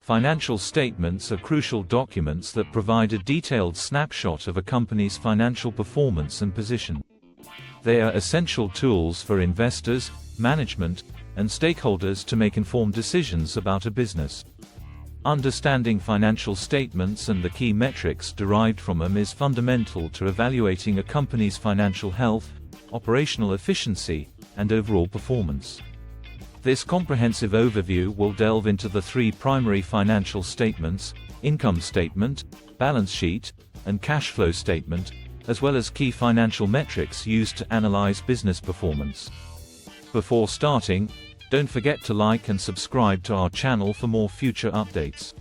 Financial statements are crucial documents that provide a detailed snapshot of a company's financial performance and position. They are essential tools for investors, management, and stakeholders to make informed decisions about a business. Understanding financial statements and the key metrics derived from them is fundamental to evaluating a company's financial health, operational efficiency, and overall performance. This comprehensive overview will delve into the three primary financial statements: income statement, balance sheet, and cash flow statement, as well as key financial metrics used to analyze business performance. Before starting, don't forget to like and subscribe to our channel for more future updates.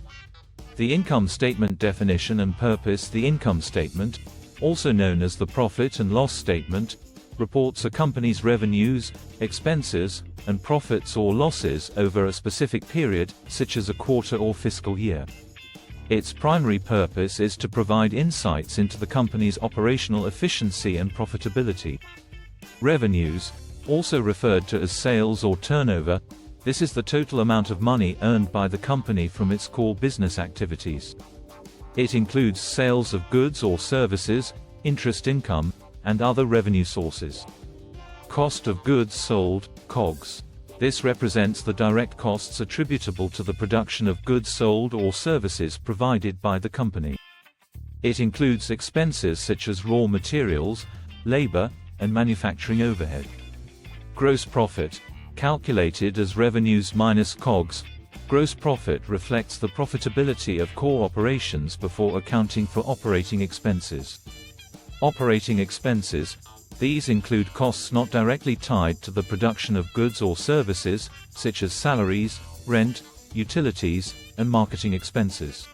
The income statement definition and purpose. The income statement, also known as the profit and loss statement, reports a company's revenues, expenses, and profits or losses over a specific period, such as a quarter or fiscal year. Its primary purpose is to provide insights into the company's operational efficiency and profitability. Revenues, also referred to as sales or turnover, this is the total amount of money earned by the company from its core business activities. It includes sales of goods or services, interest income, and other revenue sources. Cost of goods sold, COGS. This represents the direct costs attributable to the production of goods sold or services provided by the company. It includes expenses such as raw materials, labor, and manufacturing overhead. Gross profit, calculated as revenues minus COGS. Gross profit reflects the profitability of core operations before accounting for operating expenses. Operating expenses, these include costs not directly tied to the production of goods or services, such as salaries, rent, utilities, and marketing expenses.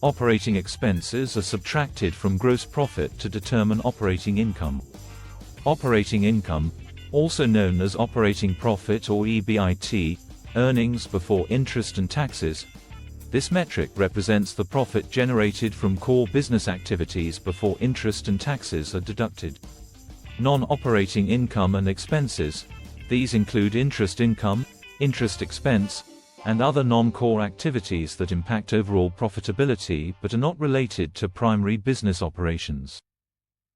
Operating expenses are subtracted from gross profit to determine operating income. Operating income, also known as operating profit or EBIT, earnings before interest and taxes. This metric represents the profit generated from core business activities before interest and taxes are deducted. Non-operating income and expenses, these include interest income, interest expense, and other non-core activities that impact overall profitability but are not related to primary business operations.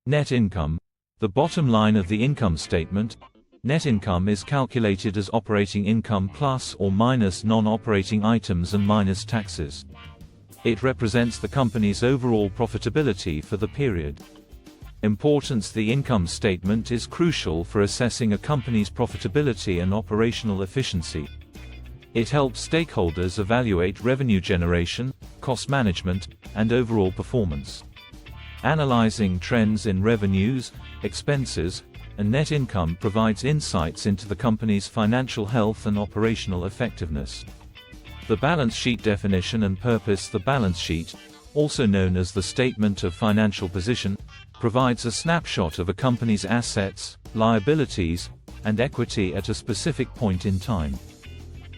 Net income, the bottom line of the income statement. Net income is calculated as operating income plus or minus non-operating items and minus taxes. It represents the company's overall profitability for the period. Importance. The income statement is crucial for assessing a company's profitability and operational efficiency. It helps stakeholders evaluate revenue generation, cost management, and overall performance. Analyzing trends in revenues, expenses, and net income provides insights into the company's financial health and operational effectiveness. The balance sheet definition and purpose. The balance sheet, also known as the statement of financial position, provides a snapshot of a company's assets, liabilities, and equity at a specific point in time.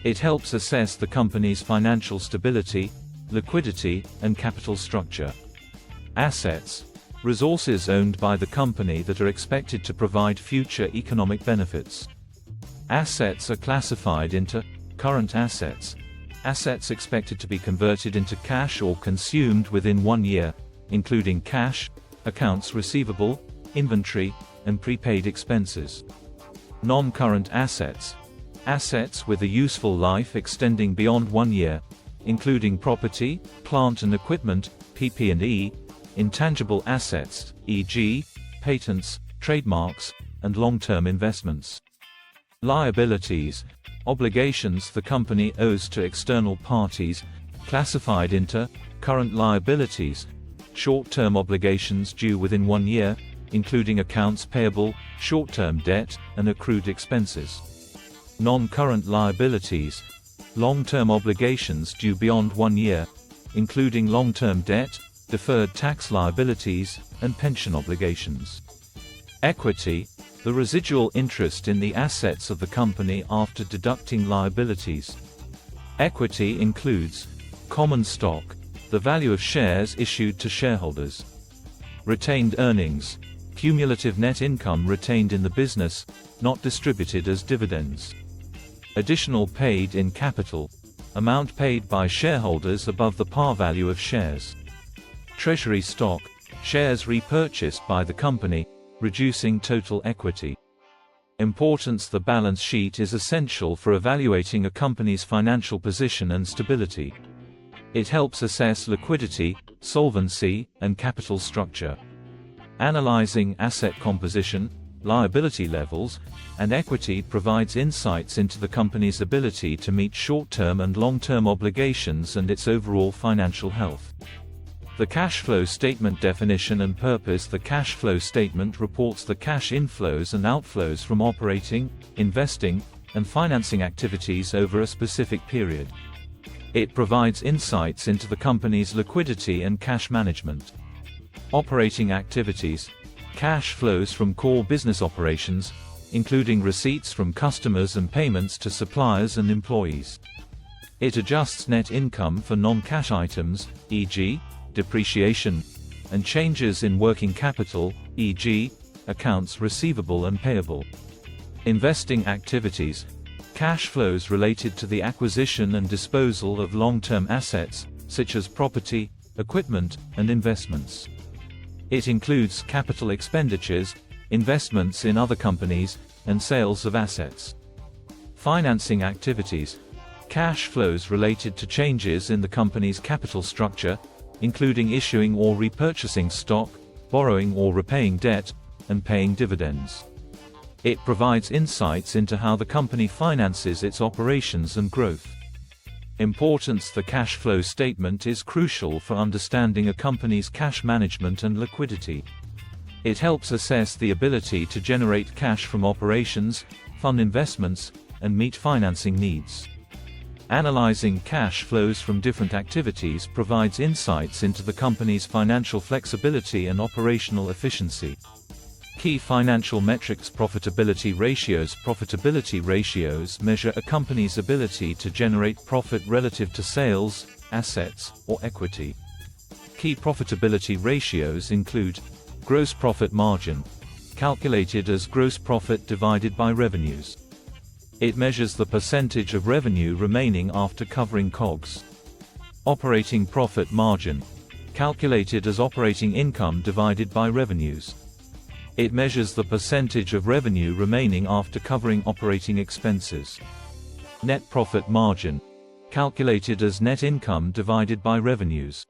It helps assess the company's financial stability, liquidity, and capital structure. Assets, resources owned by the company that are expected to provide future economic benefits. Assets are classified into current assets, assets expected to be converted into cash or consumed within 1 year, including cash, accounts receivable, inventory, and prepaid expenses. Non-current assets, assets with a useful life extending beyond 1 year, including property, plant and equipment, PP&E, intangible assets, e.g., patents, trademarks, and long-term investments. Liabilities, obligations the company owes to external parties, classified into current liabilities, short-term obligations due within 1 year, including accounts payable, short-term debt, and accrued expenses. Non-current liabilities, long-term obligations due beyond 1 year, including long-term debt, deferred tax liabilities, and pension obligations. Equity, the residual interest in the assets of the company after deducting liabilities. Equity includes common stock, the value of shares issued to shareholders. Retained earnings, cumulative net income retained in the business, not distributed as dividends. Additional paid-in capital, amount paid by shareholders above the par value of shares. Treasury stock, shares repurchased by the company, reducing total equity. Importance: the balance sheet is essential for evaluating a company's financial position and stability. It helps assess liquidity, solvency, and capital structure. Analyzing asset composition, liability levels, and equity provides insights into the company's ability to meet short-term and long-term obligations and its overall financial health. The cash flow statement definition and purpose: the cash flow statement reports the cash inflows and outflows from operating, investing, and financing activities over a specific period. It provides insights into the company's liquidity and cash management. Operating activities: cash flows from core business operations, including receipts from customers and payments to suppliers and employees. It adjusts net income for non-cash items, e.g., depreciation, and changes in working capital, e.g., accounts receivable and payable. Investing activities: cash flows related to the acquisition and disposal of long-term assets, such as property, equipment, and investments. It includes capital expenditures, investments in other companies, and sales of assets. Financing activities: cash flows related to changes in the company's capital structure, including issuing or repurchasing stock, borrowing or repaying debt, and paying dividends. It provides insights into how the company finances its operations and growth. Importance: the cash flow statement is crucial for understanding a company's cash management and liquidity. It helps assess the ability to generate cash from operations, fund investments, and meet financing needs. Analyzing cash flows from different activities provides insights into the company's financial flexibility and operational efficiency. Key financial metrics: profitability ratios. Profitability ratios measure a company's ability to generate profit relative to sales, assets, or equity. Key profitability ratios include gross profit margin, calculated as gross profit divided by revenues. It measures the percentage of revenue remaining after covering COGS. Operating profit margin, calculated as operating income divided by revenues. It measures the percentage of revenue remaining after covering operating expenses. Net profit margin, calculated as net income divided by revenues.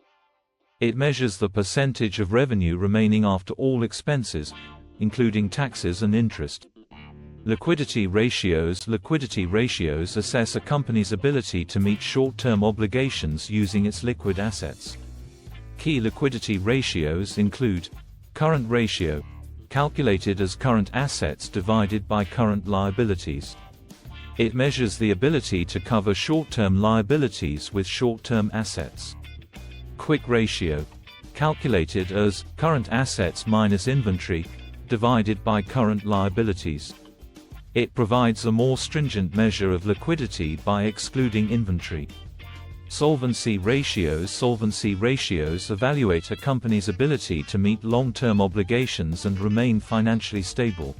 It measures the percentage of revenue remaining after all expenses, including taxes and interest. Liquidity ratios. Liquidity ratios assess a company's ability to meet short-term obligations using its liquid assets. Key liquidity ratios include current ratio, calculated as current assets divided by current liabilities. It measures the ability to cover short-term liabilities with short-term assets. Quick ratio, calculated as current assets minus inventory, divided by current liabilities. It provides a more stringent measure of liquidity by excluding inventory. Solvency ratios. Solvency ratios evaluate a company's ability to meet long-term obligations and remain financially stable.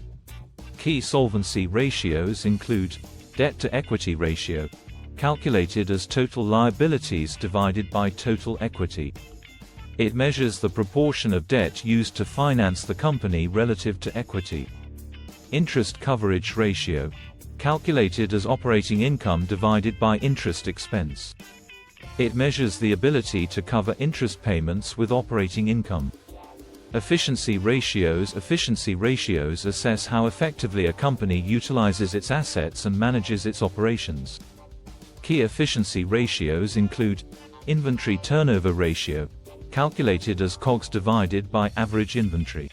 Key solvency ratios include debt-to-equity ratio, calculated as total liabilities divided by total equity. It measures the proportion of debt used to finance the company relative to equity. Interest coverage ratio, calculated as operating income divided by interest expense. It measures the ability to cover interest payments with operating income. Efficiency ratios. Efficiency ratios assess how effectively a company utilizes its assets and manages its operations. Key efficiency ratios include inventory turnover ratio, calculated as COGS divided by average inventory.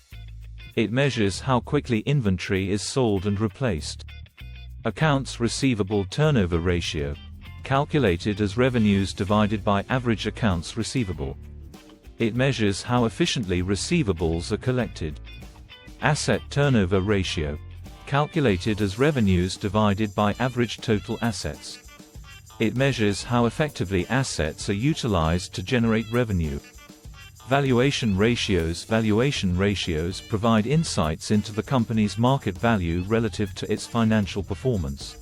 It measures how quickly inventory is sold and replaced. Accounts receivable turnover ratio, calculated as revenues divided by average accounts receivable. It measures how efficiently receivables are collected. Asset turnover ratio, calculated as revenues divided by average total assets. It measures how effectively assets are utilized to generate revenue. Valuation ratios. Valuation ratios provide insights into the company's market value relative to its financial performance.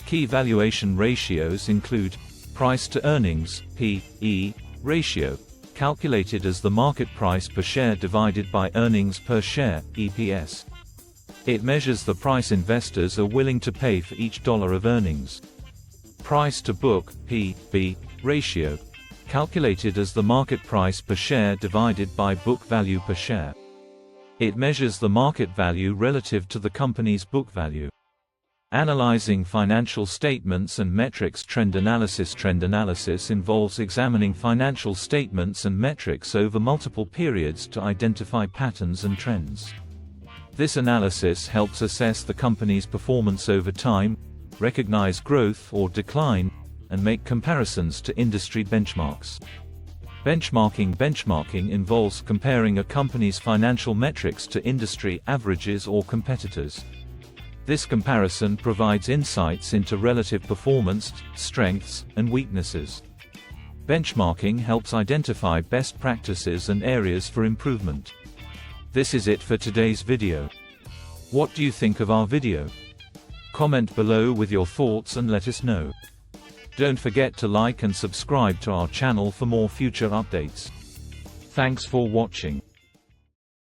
Key valuation ratios include Price to earnings, P/E, ratio, calculated as the market price per share divided by earnings per share, EPS. It measures the price investors are willing to pay for each dollar of earnings. Price to book, P/B, ratio, calculated as the market price per share divided by book value per share. It measures the market value relative to the company's book value. Analyzing financial statements and metrics. Trend analysis. Trend analysis involves examining financial statements and metrics over multiple periods to identify patterns and trends. This analysis helps assess the company's performance over time, recognize growth or decline, and make comparisons to industry benchmarks. Benchmarking. Benchmarking involves comparing a company's financial metrics to industry averages or competitors. This comparison provides insights into relative performance, strengths, and weaknesses. Benchmarking helps identify best practices and areas for improvement. This is it for today's video. What do you think of our video? Comment below with your thoughts and let us know. Don't forget to like and subscribe to our channel for more future updates. Thanks for watching.